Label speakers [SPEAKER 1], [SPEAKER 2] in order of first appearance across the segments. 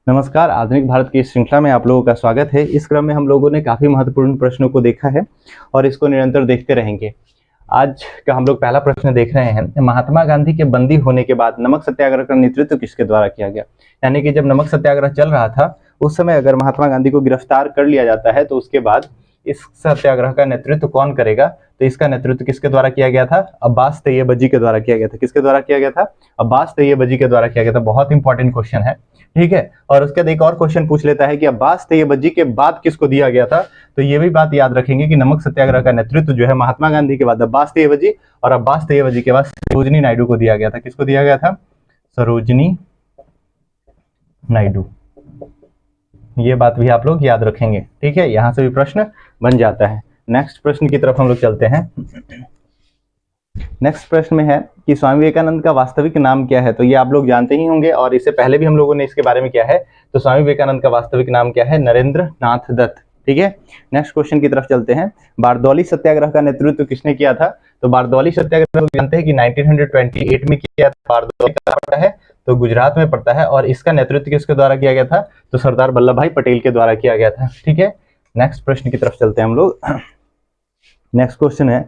[SPEAKER 1] नमस्कार। आधुनिक भारत की इस श्रृंखला में आप लोगों का स्वागत है। इस क्रम में हम लोगों ने काफ़ी महत्वपूर्ण प्रश्नों को देखा है और इसको निरंतर देखते रहेंगे। आज का हम लोग पहला प्रश्न देख रहे हैं, महात्मा गांधी के बंदी होने के बाद नमक सत्याग्रह का नेतृत्व किसके द्वारा किया गया। यानी कि जब नमक सत्याग्रह चल रहा था उस समय अगर महात्मा गांधी को गिरफ्तार कर लिया जाता है तो उसके बाद इस सत्याग्रह का नेतृत्व कौन करेगा। तो इसका नेतृत्व किसके द्वारा किया गया था? अब्बास तैयबजी के द्वारा किया गया था। किसके द्वारा किया गया था? अब्बास तैयबजी के द्वारा किया गया था। बहुत इंपॉर्टेंट क्वेश्चन है, ठीक है। और उसके बाद एक और क्वेश्चन पूछ लेता है कि अब्बास तैयबजी के बाद किसको दिया गया था। तो ये भी बात याद रखेंगे कि नमक सत्याग्रह का नेतृत्व जो है महात्मा गांधी के बाद अब्बास तैयबजी और अब्बास तैयबजी के बाद सरोजिनी नायडू को दिया गया था। किसको दिया गया था? सरोजिनी नायडू। ये बात भी आप लोग याद रखेंगे, ठीक है। यहां से भी प्रश्न बन जाता है। नेक्स्ट प्रश्न की तरफ हम लोग चलते हैं। नेक्स्ट प्रश्न में है कि स्वामी विवेकानंद का वास्तविक नाम क्या है। तो ये आप लोग जानते ही होंगे और इससे पहले भी हम लोगों ने इसके बारे में किया है। तो स्वामी विवेकानंद का वास्तविक नाम क्या है? नरेंद्र नाथ दत्त, ठीक है। नेक्स्ट क्वेश्चन की तरफ चलते हैं। बारदौली सत्याग्रह का नेतृत्व किसने किया था? तो बारदौली सत्याग्रह लोग जानते हैं कि 1928 में किया था। बारदौली कहाँ पड़ता है? तो गुजरात में पड़ता है। और इसका नेतृत्व किसके द्वारा किया गया था? तो सरदार वल्लभ भाई पटेल के द्वारा किया गया था, ठीक है। नेक्स्ट प्रश्न की तरफ चलते हैं हम लोग। नेक्स्ट क्वेश्चन है,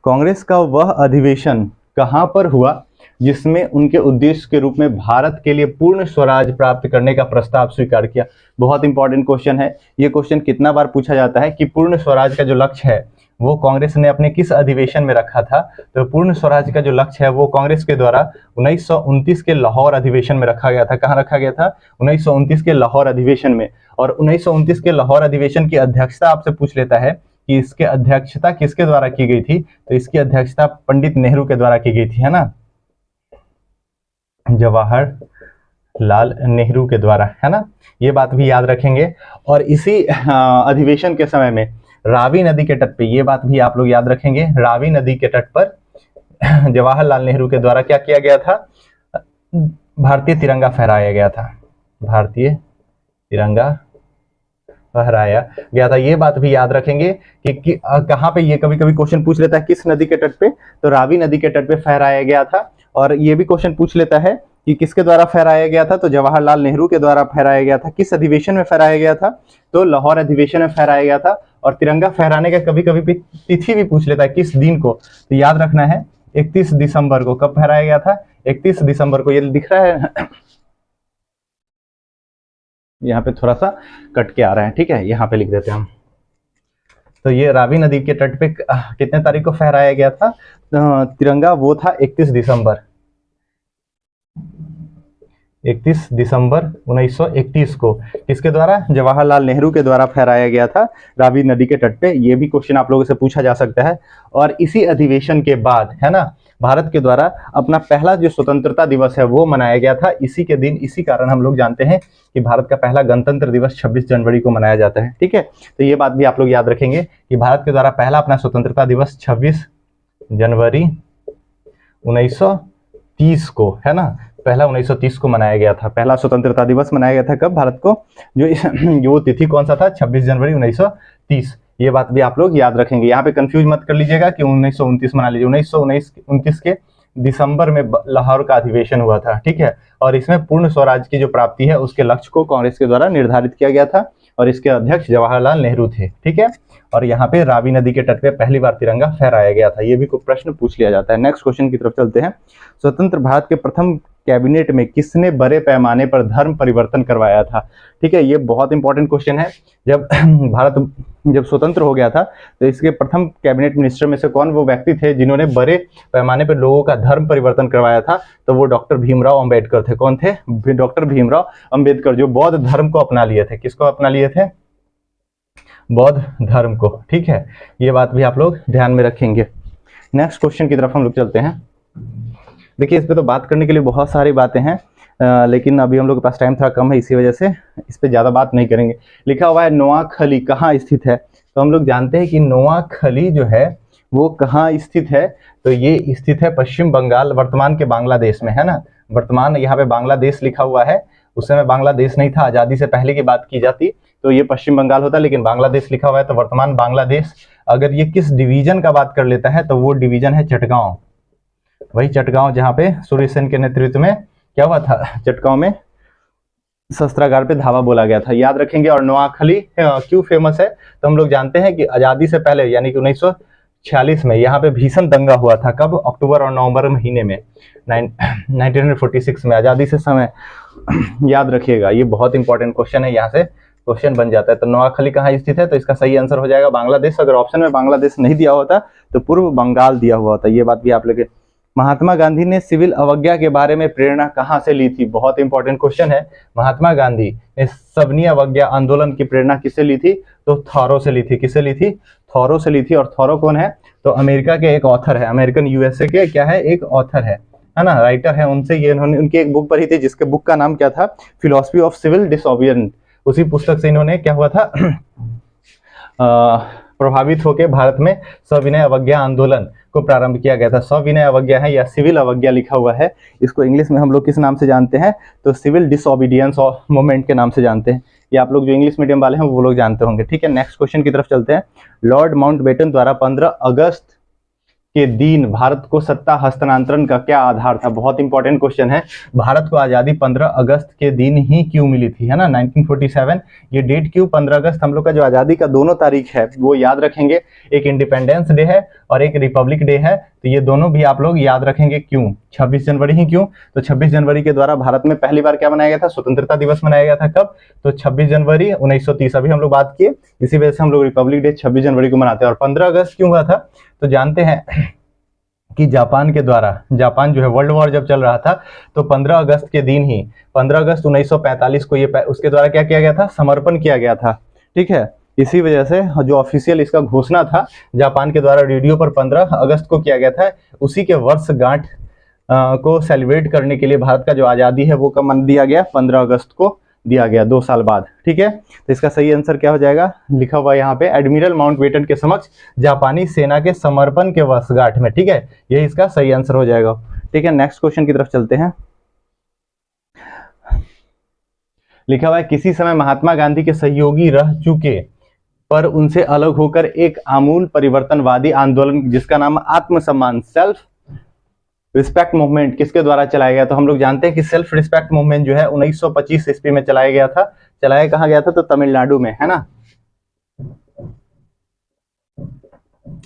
[SPEAKER 1] कांग्रेस का वह अधिवेशन कहां पर हुआ जिसमें उनके उद्देश्य के रूप में भारत के लिए पूर्ण स्वराज प्राप्त करने का प्रस्ताव स्वीकार किया। बहुत इंपॉर्टेंट क्वेश्चन है। ये क्वेश्चन कितना बार पूछा जाता है कि पूर्ण स्वराज का जो लक्ष्य है वो कांग्रेस ने अपने किस अधिवेशन में रखा था। तो पूर्ण स्वराज का जो लक्ष्य है वो कांग्रेस के द्वारा 1929 के लाहौर अधिवेशन में रखा गया था। कहाँ रखा गया था? 1929 के लाहौर अधिवेशन में। और 1929 के लाहौर अधिवेशन की अध्यक्षता आपसे पूछ लेता है कि इसके अध्यक्षता किसके द्वारा की गई थी। तो इसकी अध्यक्षता पंडित नेहरू के द्वारा की गई थी, है ना, जवाहरलाल नेहरू के द्वारा, है ना। ये बात भी याद रखेंगे। और इसी अधिवेशन के समय में रावी नदी के तट पे, ये बात भी आप लोग याद रखेंगे, रावी नदी के तट पर जवाहरलाल नेहरू के द्वारा क्या किया गया था? भारतीय तिरंगा फहराया गया था। भारतीय तिरंगा फहराया गया था। ये बात भी याद रखेंगे कि कहाँ पे, ये कभी कभी क्वेश्चन पूछ लेता है किस नदी के तट पे। तो रावी नदी के तट पे फहराया गया था। और ये भी क्वेश्चन पूछ लेता है कि किसके द्वारा फहराया गया था। तो जवाहरलाल नेहरू के द्वारा फहराया गया था। किस अधिवेशन में फहराया गया था? तो लाहौर अधिवेशन में फहराया गया था। और तिरंगा फहराने का कभी कभी तिथि भी पूछ लेता है, किस दिन को। तो याद रखना है 31 दिसंबर को। कब फहराया गया था? 31 दिसंबर को। ये दिख रहा है यहाँ पे थोड़ा सा कट के आ रहा है, ठीक है, यहाँ पे लिख देते हैं हम। तो ये रावी नदी के तट पे कितने तारीख को फहराया गया था तिरंगा? वो था 31 दिसंबर। 31 दिसंबर 1931 को किसके द्वारा? जवाहरलाल नेहरू के द्वारा फहराया गया था रावी नदी के तट पे। ये भी क्वेश्चन आप लोगों से पूछा जा सकता है। और इसी अधिवेशन के बाद, है ना, भारत के द्वारा अपना पहला जो स्वतंत्रता दिवस है वो मनाया गया था इसी के दिन। इसी कारण हम लोग जानते हैं कि भारत का पहला गणतंत्र दिवस 26 जनवरी को मनाया जाता है, ठीक है। तो ये बात भी आप लोग याद रखेंगे कि भारत के द्वारा पहला अपना स्वतंत्रता दिवस 26 जनवरी 1930 को, है ना, पहला 1930 को मनाया गया था। पहला स्वतंत्रता दिवस मनाया गया था कब भारत को? जो तिथि कौन सा था? 26 जनवरी 1930। ये बात भी आप लोग याद रखेंगे। यहाँ पे कंफ्यूज मत कर लीजिएगा कि 1929 मना लीजिए। 1929 के दिसंबर में लाहौर का अधिवेशन हुआ था, ठीक है। और इसमें पूर्ण स्वराज की जो प्राप्ति है उसके लक्ष्य को कांग्रेस के द्वारा निर्धारित किया गया था और इसके अध्यक्ष जवाहरलाल नेहरू थे, ठीक है। और यहाँ पे रावी नदी के तट पे पहली बार तिरंगा फहराया गया था। ये भी कोई प्रश्न पूछ लिया जाता है। नेक्स्ट क्वेश्चन की तरफ चलते हैं। स्वतंत्र भारत के प्रथम कैबिनेट में किसने बड़े पैमाने पर धर्म परिवर्तन करवाया था? ठीक है, ये बहुत इंपॉर्टेंट क्वेश्चन है। जब भारत जब स्वतंत्र हो गया था तो इसके प्रथम कैबिनेट मिनिस्टर में से कौन वो व्यक्ति थे जिन्होंने बड़े पैमाने पर लोगों का धर्म परिवर्तन करवाया था? तो वो डॉक्टर भीमराव अंबेडकर थे। कौन थे? डॉक्टर भीमराव अंबेडकर, जो बौद्ध धर्म को अपना लिए थे। किसको अपना लिए थे? बौद्ध धर्म को, ठीक है। ये बात भी आप लोग ध्यान में रखेंगे। नेक्स्ट क्वेश्चन की तरफ हम लोग चलते हैं। देखिए, इस पे तो बात करने के लिए बहुत सारी बातें हैं, लेकिन अभी हम लोग के पास टाइम थोड़ा कम है, इसी वजह से इस पे ज़्यादा बात नहीं करेंगे। लिखा हुआ है नोआखली कहाँ स्थित है। तो हम लोग जानते हैं कि नोआखली जो है वो कहाँ स्थित है। तो ये स्थित है पश्चिम बंगाल, वर्तमान के बांग्लादेश में, है ना। वर्तमान यहाँ पे बांग्लादेश लिखा हुआ है। उस समय बांग्लादेश नहीं था, आज़ादी से पहले की बात की जाती तो ये पश्चिम बंगाल होता, लेकिन बांग्लादेश लिखा हुआ है तो वर्तमान बांग्लादेश। अगर ये किस डिवीजन का बात कर लेता है तो वो डिवीजन है चटगांव। वही चटगांव जहाँ पे सूर्य सेन के नेतृत्व में क्या हुआ था? चटगांव में शस्त्रागार पे धावा बोला गया था, याद रखेंगे। और नोआखली क्यों फेमस है, तो हम लोग जानते हैं कि आज़ादी से पहले यानी कि 1946 में यहाँ पे भीषण दंगा हुआ था। कब? अक्टूबर और नवंबर महीने में 1946 में, आज़ादी से समय। याद रखिएगा, ये बहुत इंपॉर्टेंट क्वेश्चन है, यहाँ से क्वेश्चन बन जाता है। तो नोआखली कहाँ स्थित है, तो इसका सही आंसर हो जाएगा बांग्लादेश। अगर ऑप्शन में बांग्लादेश नहीं दिया होता तो पूर्व बंगाल दिया हुआ होता, ये बात भी आप लोग। महात्मा गांधी ने सिविल अवज्ञा के बारे में प्रेरणा कहाँ से ली थी, बहुत इंपॉर्टेंट क्वेश्चन है। महात्मा गांधी ने सविनय अवज्ञा आंदोलन की प्रेरणा किससे ली थी, तो थॉरो से ली थी। किससे ली थी? थॉरो से ली थी। और थॉरो कौन है, तो अमेरिका के एक ऑथर है, अमेरिकन यूएसए के क्या है, एक ऑथर है ना, राइटर है। उनसे ये इन्होंने उनकी एक बुक पढ़ी थी, जिसके बुक का नाम क्या था, फिलोसफी ऑफ सिविल डिसोबीडियंस। उसी पुस्तक से इन्होंने क्या हुआ था प्रभावित होकर भारत में सविनय अवज्ञा आंदोलन को प्रारंभ किया गया था। सविनय अवज्ञा है या सिविल अवज्ञा लिखा हुआ है, इसको इंग्लिश में हम लोग किस नाम से जानते हैं, तो सिविल डिसोबीडियंस मूवमेंट के नाम से जानते हैं। ये आप लोग जो इंग्लिश मीडियम वाले हैं वो लोग जानते होंगे, ठीक है। नेक्स्ट क्वेश्चन की तरफ चलते हैं। लॉर्ड माउंटबेटन द्वारा 15 अगस्त के दिन भारत को सत्ता हस्तांतरण का क्या आधार था, बहुत इंपॉर्टेंट क्वेश्चन है। भारत को आज़ादी 15 अगस्त के दिन ही क्यों मिली थी, है ना, 1947। ये डेट क्यों 15 अगस्त, हम लोग का जो आज़ादी का दोनों तारीख है वो याद रखेंगे, एक इंडिपेंडेंस डे है और एक रिपब्लिक डे है, तो ये दोनों भी आप लोग याद रखेंगे। क्यों 26 जनवरी ही क्यों, तो 26 जनवरी के द्वारा भारत में पहली बार क्या मनाया गया था, स्वतंत्रता दिवस मनाया गया था। कब, तो 26 जनवरी 1930, अभी हम लोग बात किए, इसी वजह से हम लोग रिपब्लिक डे 26 जनवरी को मनाते हैं। और 15 अगस्त क्यों हुआ था, तो जानते हैं कि जापान के द्वारा, जापान जो है वर्ल्ड वॉर जब चल रहा था, तो 15 अगस्त के दिन ही, 15 अगस्त 1945 को ये उसके द्वारा क्या किया गया था, समर्पण किया गया था, ठीक है। इसी वजह से जो ऑफिशियल इसका घोषणा था जापान के द्वारा रेडियो पर 15 अगस्त को किया गया था। उसी के वर्षगांठ को सेलिब्रेट करने के लिए भारत का जो आज़ादी है वो कब मन दिया गया, 15 अगस्त को दिया गया, 2 साल बाद, ठीक है। तो इसका सही आंसर क्या हो जाएगा, लिखा हुआ यहाँ पे, एडमिरल माउंटबेटन के समक्ष जापानी सेना के समर्पण के वर्षगांठ में, ठीक है, यही इसका सही आंसर हो जाएगा, ठीक है। नेक्स्ट क्वेश्चन की तरफ चलते हैं। लिखा हुआ है किसी समय महात्मा गांधी के सहयोगी रह चुके पर उनसे अलग होकर एक आमूल परिवर्तनवादी आंदोलन जिसका नाम आत्मसम्मान सेल्फ रिस्पेक्ट मूवमेंट किसके द्वारा चलाया गया, तो हम लोग जानते हैं कि सेल्फ रिस्पेक्ट मूवमेंट जो है 1925 ईस्वी में चलाया गया था। चलाया कहाँ गया था, तो तमिलनाडु में, है ना,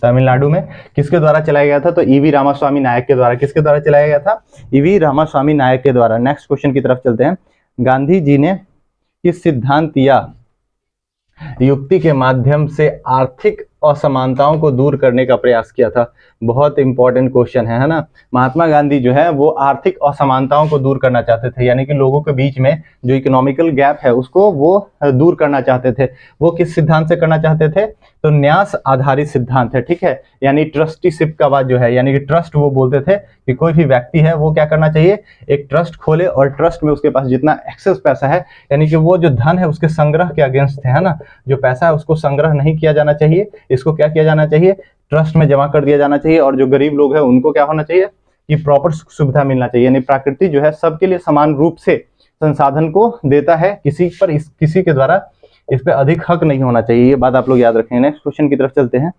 [SPEAKER 1] तमिलनाडु में। किसके द्वारा चलाया गया था, तो ईवी रामास्वामी नायक के द्वारा। किसके द्वारा चलाया गया था, ईवी रामास्वामी नायक के द्वारा। नेक्स्ट क्वेश्चन की तरफ चलते हैं। गांधी जी ने किस सिद्धांत या युक्ति के माध्यम से आर्थिक असमानताओं को दूर करने का प्रयास किया था, बहुत इंपॉर्टेंट क्वेश्चन है ना। महात्मा गांधी जो है वो आर्थिक असमानताओं को दूर करना चाहते थे, यानी कि लोगों के बीच में जो इकोनॉमिकल गैप है उसको वो दूर करना चाहते थे। वो किस सिद्धांत से करना चाहते थे, तो न्यास आधारित सिद्धांत है, ठीक है, यानी ट्रस्टीशिप का बात जो है, यानी कि ट्रस्ट, वो बोलते थे कि कोई भी व्यक्ति है वो क्या करना चाहिए, एक ट्रस्ट खोले और ट्रस्ट में उसके पास जितना एक्सेस पैसा है, यानी कि वो जो धन है उसके संग्रह के अगेंस्ट है ना, जो पैसा है उसको संग्रह नहीं किया जाना चाहिए, इसको क्या किया जाना चाहिए, ट्रस्ट में जमा कर दिया जाना चाहिए। और जो गरीब लोग हैं उनको क्या होना चाहिए कि प्रॉपर सुविधा मिलना चाहिए, यानी प्रकृति जो है सबके लिए समान रूप से संसाधन को देता है, किसी के द्वारा इस पे अधिक हक नहीं होना चाहिए, ये बात आप लोग याद रखें। नेक्स्ट क्वेश्चन की तरफ चलते हैं।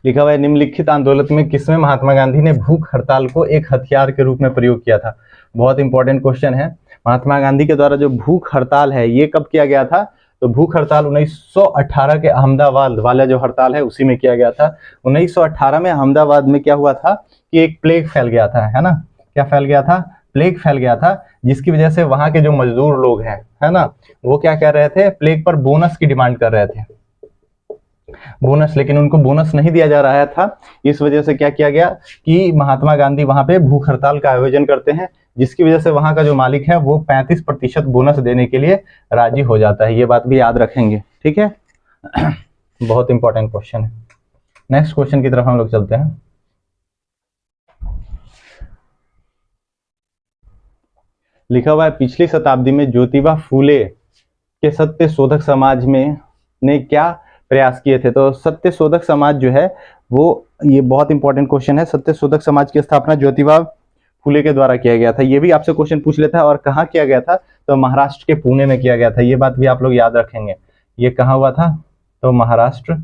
[SPEAKER 1] लिखा हुआ है निम्नलिखित आंदोलन में किसमें महात्मा गांधी ने भूख हड़ताल को एक हथियार के रूप में प्रयोग किया था, बहुत इंपॉर्टेंट क्वेश्चन है। महात्मा गांधी के द्वारा जो भूख हड़ताल है ये कब किया गया था, तो भूख हड़ताल 1918 के अहमदाबाद वाला जो हड़ताल है उसी में किया गया था। 1918 में अहमदाबाद में क्या हुआ था कि एक प्लेग फैल गया था, है ना, क्या फैल गया था, प्लेग फैल गया था, जिसकी वजह से वहां के जो मजदूर लोग हैं, है ना, वो क्या कह रहे थे, प्लेग पर बोनस की डिमांड कर रहे थे, बोनस, लेकिन उनको बोनस नहीं दिया जा रहा था। इस वजह से क्या किया गया कि महात्मा गांधी वहां पे भूख हड़ताल का आयोजन करते हैं, जिसकी वजह से वहां का जो मालिक है वो 35% बोनस देने के लिए राजी हो जाता है, ये बात भी याद रखेंगे, ठीक है। बहुत इंपॉर्टेंट क्वेश्चन है। नेक्स्ट क्वेश्चन की तरफ हम लोग चलते हैं। लिखा हुआ है पिछली शताब्दी में ज्योतिबा फूले के सत्य शोधक समाज में ने क्या प्रयास किए थे, तो सत्य शोधक समाज जो है वो, ये बहुत इंपॉर्टेंट क्वेश्चन है। सत्य शोधक समाज की स्थापना ज्योतिबा फूले के द्वारा किया गया था, ये भी आपसे क्वेश्चन पूछ लेता है। और कहाँ किया गया था, तो महाराष्ट्र के पुणे में किया गया था, ये बात भी आप लोग याद रखेंगे। ये कहाँ हुआ था, तो महाराष्ट्र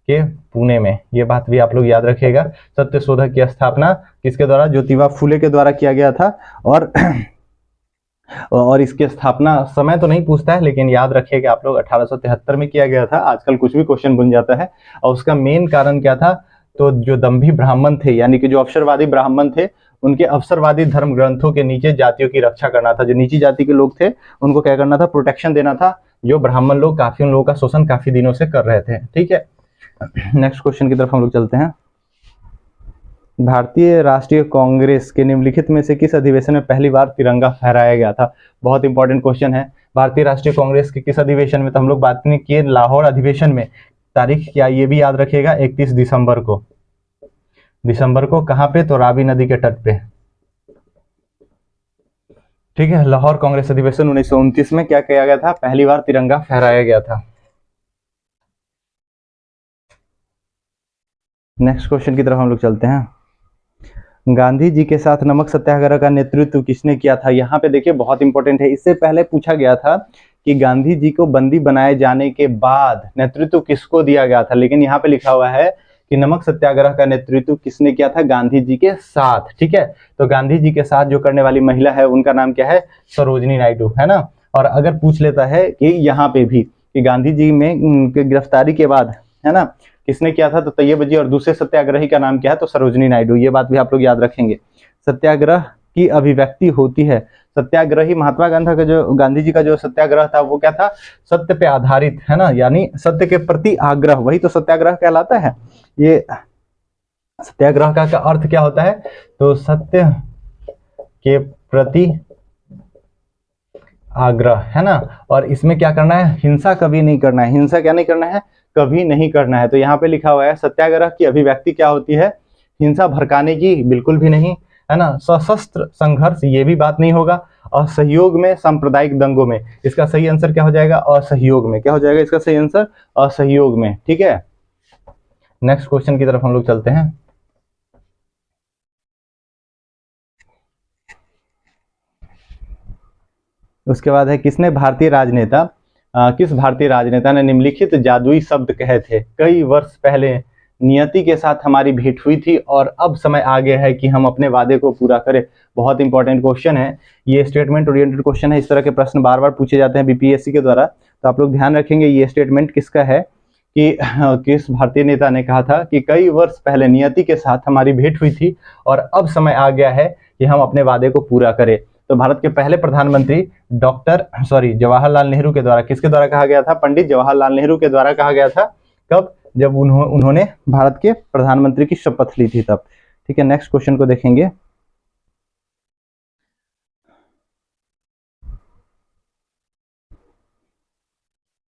[SPEAKER 1] के पुणे में। ये बात भी आप लोग याद रखिएगा। सत्य शोधक की स्थापना किसके द्वारा? ज्योतिबा फुले के द्वारा किया गया था। और इसकी स्थापना समय तो नहीं पूछता है, लेकिन याद रखिएगा आप लोग 1873 में किया गया था। आजकल कुछ भी क्वेश्चन बन जाता है। और उसका मेन कारण क्या था? तो जो दंभी ब्राह्मण थे, यानी कि जो अवसरवादी ब्राह्मण थे, उनके अवसरवादी धर्म ग्रंथों के नीचे जातियों की रक्षा करना था। जो नीची जाति के लोग थे उनको क्या करना था? प्रोटेक्शन देना था। जो ब्राह्मण लोग काफी, उन लोगों का शोषण काफी दिनों से कर रहे थे। ठीक है, नेक्स्ट क्वेश्चन की तरफ हम लोग चलते हैं। भारतीय राष्ट्रीय कांग्रेस के निम्नलिखित में से किस अधिवेशन में पहली बार तिरंगा फहराया गया था? बहुत इंपॉर्टेंट क्वेश्चन है। भारतीय राष्ट्रीय कांग्रेस के किस अधिवेशन में? तो हम लोग बात नहीं किए लाहौर अधिवेशन में। तारीख क्या, ये भी याद रखिएगा, 31 दिसंबर को। दिसंबर को कहाँ पे? तो रावी नदी के तट पे। ठीक है, लाहौर कांग्रेस अधिवेशन 1929 में क्या किया गया था? पहली बार तिरंगा फहराया गया था। नेक्स्ट क्वेश्चन की तरफ हम लोग चलते हैं। गांधी जी के साथ नमक सत्याग्रह का नेतृत्व किसने किया था? यहाँ पे देखिए बहुत इंपॉर्टेंट है। इससे पहले पूछा गया था कि गांधी जी को बंदी बनाए जाने के बाद नेतृत्व किसको दिया गया था, लेकिन यहाँ पे लिखा हुआ है कि नमक सत्याग्रह का नेतृत्व किसने किया था? गांधी जी के साथ। ठीक है, तो गांधी जी के साथ जो करने वाली महिला है उनका नाम क्या है? सरोजनी नायडू, है ना। और अगर पूछ लेता है कि यहाँ पे भी कि गांधी जी में गिरफ्तारी के बाद, है ना, किसने किया था? तो तैयब जी। और दूसरे सत्याग्रही का नाम क्या है? तो सरोजनी नायडू। ये बात भी आप लोग याद रखेंगे। सत्याग्रह की अभिव्यक्ति होती है। सत्याग्रही महात्मा गांधी का जो, गांधी जी का जो सत्याग्रह था वो क्या था? सत्य पे आधारित, है ना, यानी सत्य के प्रति आग्रह, वही तो सत्याग्रह कहलाता है। ये सत्याग्रह का अर्थ क्या होता है? तो सत्य के प्रति आग्रह, है ना। और इसमें क्या करना है? हिंसा कभी नहीं करना है। हिंसा क्या नहीं करना है? कभी नहीं करना है। तो यहाँ पे लिखा हुआ है सत्याग्रह की अभिव्यक्ति क्या होती है? हिंसा भड़काने की बिल्कुल भी नहीं, है ना। सशस्त्र संघर्ष, ये भी बात नहीं होगा। असहयोग में, सांप्रदायिक दंगों में। इसका सही आंसर क्या हो जाएगा? असहयोग में। क्या हो जाएगा इसका सही आंसर? असहयोग में। ठीक है, नेक्स्ट क्वेश्चन की तरफ हम लोग चलते हैं। उसके बाद है किस भारतीय राजनेता ने निम्नलिखित जादुई शब्द कहे थे? कई वर्ष पहले नियति के साथ हमारी भेंट हुई थी और अब समय आ गया है कि हम अपने वादे को पूरा करें। बहुत इंपॉर्टेंट क्वेश्चन है ये, स्टेटमेंट ओरिएंटेड क्वेश्चन है। इस तरह के प्रश्न बार बार पूछे जाते हैं बीपीएससी के द्वारा, तो आप लोग ध्यान रखेंगे ये स्टेटमेंट किसका है कि किस भारतीय नेता ने कहा था कि कई वर्ष पहले नियति के साथ हमारी भेंट हुई थी और अब समय आ गया है कि हम अपने वादे को पूरा करें। तो भारत के पहले प्रधानमंत्री जवाहरलाल नेहरू के द्वारा, किसके द्वारा कहा गया था? पंडित जवाहरलाल नेहरू के द्वारा कहा गया था। कब? जब उन्होंने भारत के प्रधानमंत्री की शपथ ली थी तब। ठीक है, नेक्स्ट क्वेश्चन को देखेंगे।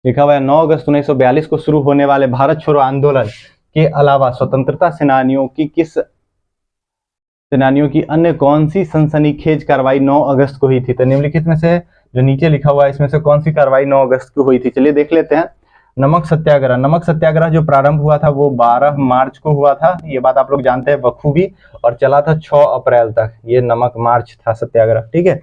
[SPEAKER 1] लिखा हुआ है 9 अगस्त 1942 को शुरू होने वाले भारत छोड़ो आंदोलन के अलावा स्वतंत्रता सेनानियों की अन्य कौन सी सनसनीखेज कार्रवाई 9 अगस्त को हुई थी? तो निम्नलिखित में से जो नीचे लिखा हुआ है इसमें से कौन सी कार्रवाई 9 अगस्त को हुई थी? चलिए देख लेते हैं। नमक सत्याग्रह। नमक सत्याग्रह जो प्रारंभ हुआ था वो 12 मार्च को हुआ था, ये बात आप लोग जानते हैं बखूबी, और चला था 6 अप्रैल तक। ये नमक मार्च था सत्याग्रह। ठीक है,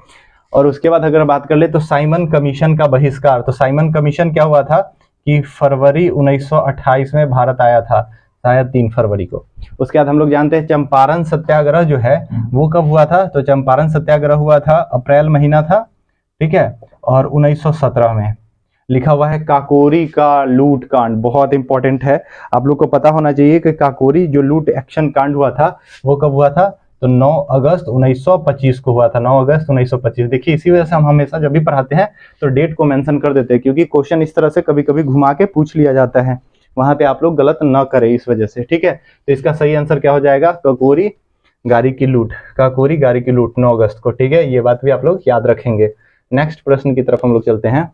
[SPEAKER 1] और उसके बाद अगर बात कर ले तो साइमन कमीशन का बहिष्कार। तो साइमन कमीशन क्या हुआ था कि फरवरी 1928 में भारत आया था, शायद 3 फरवरी को। उसके बाद हम लोग जानते हैं चंपारण सत्याग्रह जो है वो कब हुआ था? तो चंपारण सत्याग्रह हुआ था अप्रैल महीना था। ठीक है, और 1917 में। लिखा हुआ है काकोरी का लूट कांड, बहुत इंपॉर्टेंट है, आप लोग को पता होना चाहिए कि काकोरी जो लूट एक्शन कांड हुआ था वो कब हुआ था? तो 9 अगस्त 1925 को हुआ था। 9 अगस्त 1925। देखिए इसी वजह से हम हमेशा जब भी पढ़ाते हैं तो डेट को मेंशन कर देते हैं, क्योंकि क्वेश्चन इस तरह से कभी कभी घुमा के पूछ लिया जाता है, वहां पे आप लोग गलत न करें इस वजह से। ठीक है, तो इसका सही आंसर क्या हो जाएगा? काकोरी गारी की लूट। काकोरी गारी की लूट 9 अगस्त को। ठीक है, ये बात भी आप लोग याद रखेंगे। नेक्स्ट प्रश्न की तरफ हम लोग चलते हैं।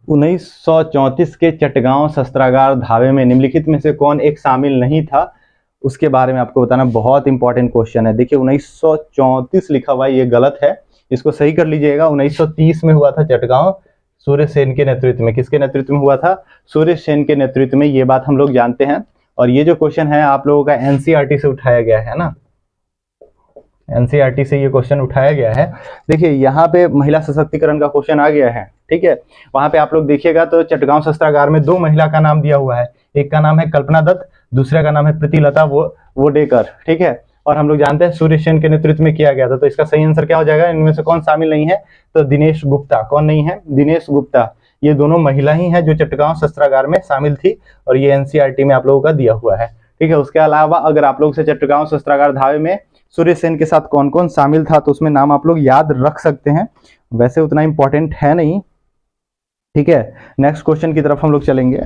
[SPEAKER 1] 1934 के चटगांव शस्त्रागार धावे में निम्नलिखित में से कौन एक शामिल नहीं था? उसके बारे में आपको बताना बहुत इंपॉर्टेंट क्वेश्चन है। देखिए 1934 लिखा हुआ है, ये गलत है, इसको सही कर लीजिएगा। 1930 में हुआ था चटगांव, सूर्य सेन के नेतृत्व में। किसके नेतृत्व में हुआ था? सूर्य सेन के नेतृत्व में। ये बात हम लोग जानते हैं। और ये जो क्वेश्चन है आप लोगों का एनसीईआरटी से उठाया गया है ना, एनसीईआरटी से ये क्वेश्चन उठाया गया है। देखिए यहाँ पे महिला सशक्तिकरण का क्वेश्चन आ गया है। ठीक है। वहां पे आप लोग देखिएगा तो चटगांव शस्त्रागार में 2 महिला का नाम दिया हुआ है, एक का नाम है कल्पना दत्त, दूसरे का नाम है प्रीतिलता वोडेकर, ठीक है। और हम लोग जानते हैं सूर्य सेन के नेतृत्व में किया गया था, तो इसका सही आंसर क्या हो जाएगा, इनमें से कौन शामिल नहीं है, तो दिनेश गुप्ता। कौन नहीं है, दिनेश गुप्ता। ये दोनों महिला ही हैं जो चटगांव शस्त्रागार में शामिल थी, और ये एनसीईआरटी में आप लोगों का दिया हुआ है, ठीक है। उसके अलावा अगर आप लोग से चटगांव शस्त्रागार धावे में सूर्य सेन के साथ कौन कौन शामिल था, तो उसमें नाम आप लोग याद रख सकते हैं, वैसे उतना इंपॉर्टेंट है नहीं, ठीक है। नेक्स्ट क्वेश्चन की तरफ हम लोग चलेंगे।